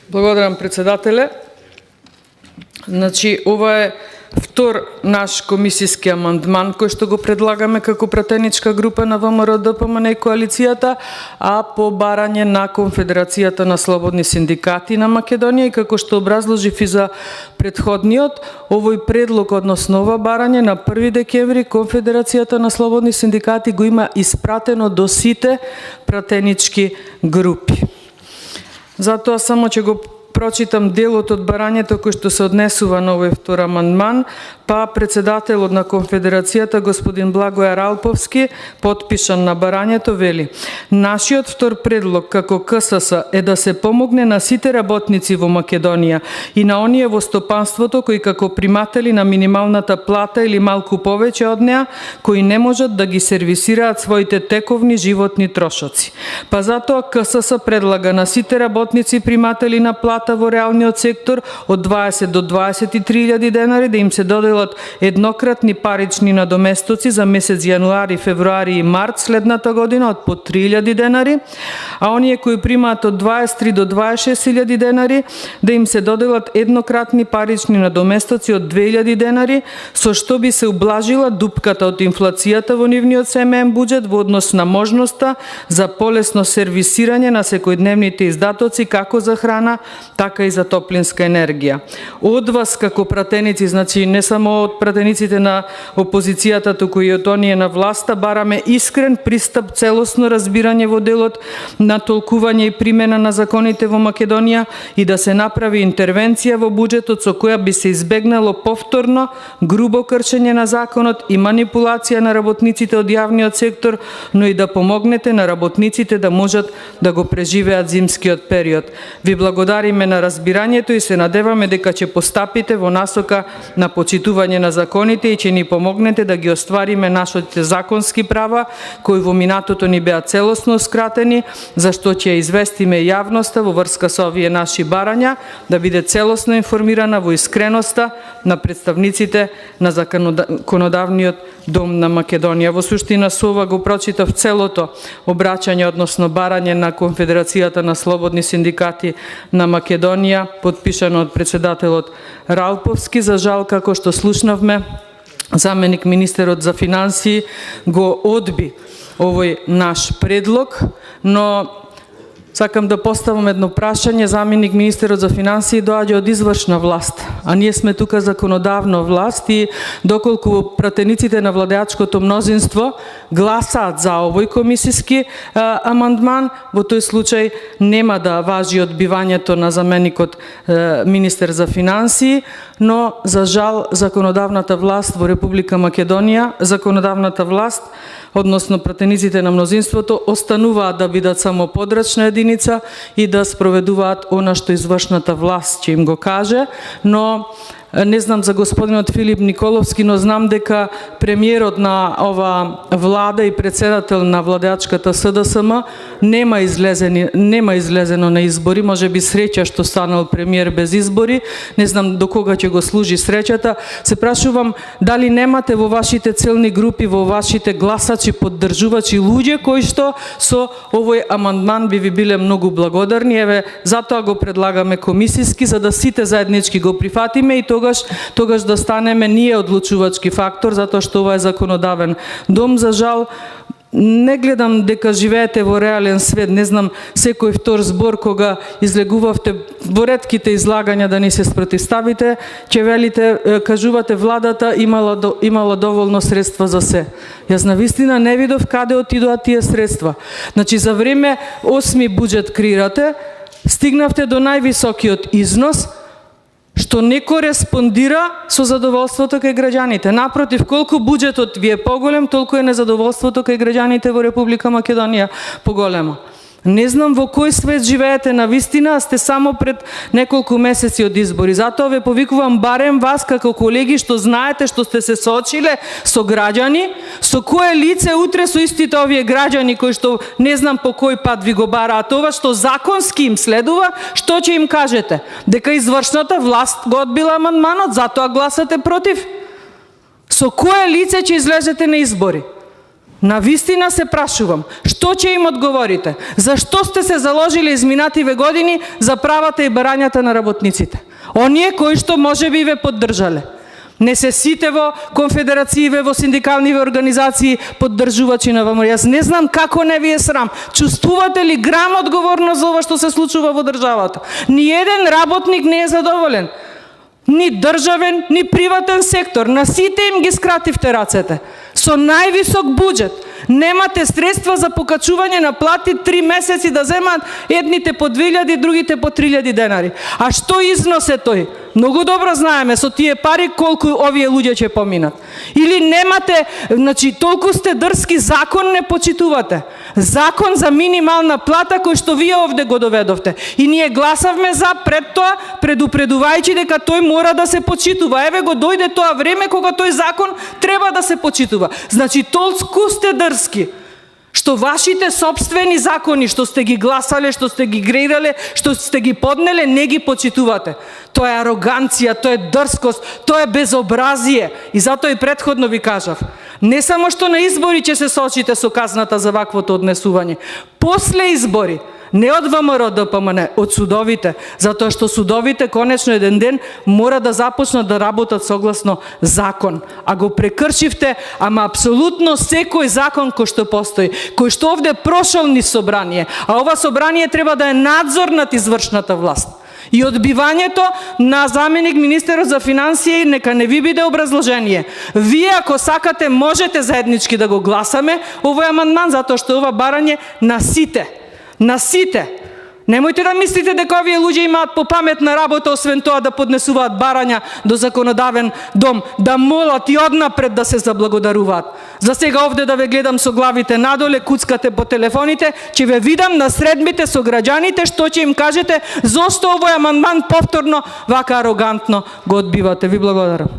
Благодарам, председателе. Значи, ова е втор наш комисијски амандман кој што го предлагаме како пратеничка група на ВМРО ДПМН и коалицијата, а по барање на Конфедерацијата на слободни синдикати на Македонија, и како што образложив и за предходниот, овој предлог, односно ова барање на 1 декември Конфедерацијата на слободни синдикати го има испратено до сите пратенички групи. Затоа само ќе го прочитам делот од барањето кој што се однесува на овој втор амандман, па председателот на Конфедерацијата господин Благојар Алповски, потпишан на барањето, вели: нашиот втор предлог како КСС е да се помогне на сите работници во Македонија и на оние во стопанството кои како приматели на минималната плата или малку повеќе од неа, кои не можат да ги сервисираат своите тековни животни трошоци. Па затоа КСС предлага на сите работници приматели на плата во реалниот сектор од 20 до 23.000 денари да им се доделат еднократни парични надоместоци за месец јануари, февруари и март следната година од по 3.000 денари, а оние кои примаат од 23 до 26.000 денари да им се доделат еднократни парични надоместоци од 2.000 денари, со што би се ублажила дупката од инфлацијата во нивниот семеен буџет во однос на можноста за полесно сервисирање на секојдневните издатоци како за храна, така и за топлинска енергија. Од вас како пратеници, значи не само од пратениците на опозицијата, туку и од оние на власта, бараме искрен пристап, целосно разбирање во делот на толкување и примена на законите во Македонија и да се направи интервенција во буџетот со која би се избегнало повторно грубо кршење на законот и манипулација на работниците од јавниот сектор, но и да помогнете на работниците да можат да го преживеат зимскиот период. Ви благодариме на разбирањето и се надеваме дека ќе постапите во насока на почитување на законите и ќе ни помогнете да ги оствариме нашите законски права, кои во минатото ни беа целосно скратени, за што ќе известиме јавноста во врска со овие наши барања, да биде целосно информирана во искреноста на представниците на законодавниот дом на Македонија. Во суштина со ова го прочитав целото обраќање, односно барање на Конфедерацијата на слободни синдикати на Македонија, подпишано од председателот Ралповски. За жал, како што слушнавме, заменик министерот за финансии го одби овој наш предлог, но сакам да поставам едно прашање. Заменик министерот за финансии доаѓа од извршна власт, а ние сме тука законодавна власт, и доколку пратениците на владеачкото мнозинство гласаат за овој комисиски амандман, во тој случај нема да важи одбивањето на заменикот министер за финансии, но за жал законодавната власт во Република Македонија, законодавната власт, односно пратениците на мнозинството, остануваат да бидат само подрачна единица и да спроведуваат она што извршната власт ќе им го каже. Но не знам за господинот Филип Николовски, но знам дека премиерот на ова влада и председател на владеачката СДСМ нема излезено на избори. Може би среќа што станал премиер без избори. Не знам до кога ќе го служи среќата. Се прашувам дали немате во вашите целни групи, во вашите гласачи, поддржувачи луѓе кои што со овој амандман би ви биле многу благодарни. Еве, затоа го предлагаме комисиски, за да сите заеднички го прифатиме и тогаш да станеме ние одлучувачки фактор, затоа што ова е законодавен дом. За жал, не гледам дека живеете во реален свет. Не знам, секој втор збор кога излегувавте во ретките излагања да ни се спротивставите, ќе велите, кажувате владата имала доволно средства за се. Јас навистина не видов каде отидоа тие средства. Значи, за време 8 буџет креирате, стигнавте до највисокиот износ, што не кореспондира со задоволството кај граѓаните. Напротив, колку буџетот ви е поголем, толку е незадоволството кај граѓаните во Република Македонија поголемо. Не знам во кој свет живеете навистина, а сте само пред неколку месеци од избори. Затоа ве повикувам барем вас како колеги што знаете, што сте се соочиле со граѓани, со кое лице утре со истите овие граѓани кои што не знам по кој пат ви го бараат ова, што законски им следува, што ќе им кажете? Дека извршната власт го одбила амандманот, затоа гласате против? Со кое лице ќе излезете на избори? На вистина се прашувам, што ќе им одговорите? Зашто сте се заложили изминативе години за правата и барањата на работниците? Оние кои што може би ве поддржале. Не се сите во конфедерацииве, во синдикалниве организации поддржувачи на ВМРО. Јас не знам како не ви е срам. Чувствувате ли грам одговорност за ова што се случува во државата? Ниеден работник не е задоволен. Ни државен, ни приватен сектор. На сите им ги скративте рацете. Со највисок буџет. Немате средства за покачување на плати 3 месеци да земат едните по 2000, другите по 3000 денари. А што износе тој? Многу добро знаеме со тие пари колку овие луѓе ќе поминат. Или немате, значи толку сте дрски, закон не почитувате. Закон за минимална плата кој што вие овде го доведовте. И ние гласавме за пред тоа, предупредувајќи дека тој мора да се почитува. Еве го дојде тоа време кога тој закон треба да се почитува. Значи толку сте дрски што вашите собствени закони што сте ги гласале, што сте ги греирале, што сте ги поднеле, не ги почитувате. Тоа е ароганција, тоа е дрскост, тоа е безобразие. И затоа и претходно ви кажав, не само што на избори ќе се соочите со казната за ваквото однесување, после избори, не од ВМРО ДПМН, од судовите, затоа што судовите конечно еден ден мора да започнат да работат согласно закон. А го прекршивте, ама апсолутно секој закон кој што постои, кој што овде прошол низ собрание, а ова собрание треба да е надзор над извршната власт. И одбивањето на заменик министерот за финансии нека не ви биде образложение. Вие ако сакате можете заеднички да го гласаме овој амандман, затоа што ова барање на сите. На сите. Немојте да мислите дека овие луѓе имаат попаметна работа, освен тоа да поднесуваат барања до законодавен дом, да молат и однапред да се заблагодаруваат. За сега овде да ве гледам со главите надоле, куцкате по телефоните, ќе ве видам на средбите со граѓаните, што ќе им кажете, зошто овој амандман повторно вака арогантно го одбивате. Ви благодарам.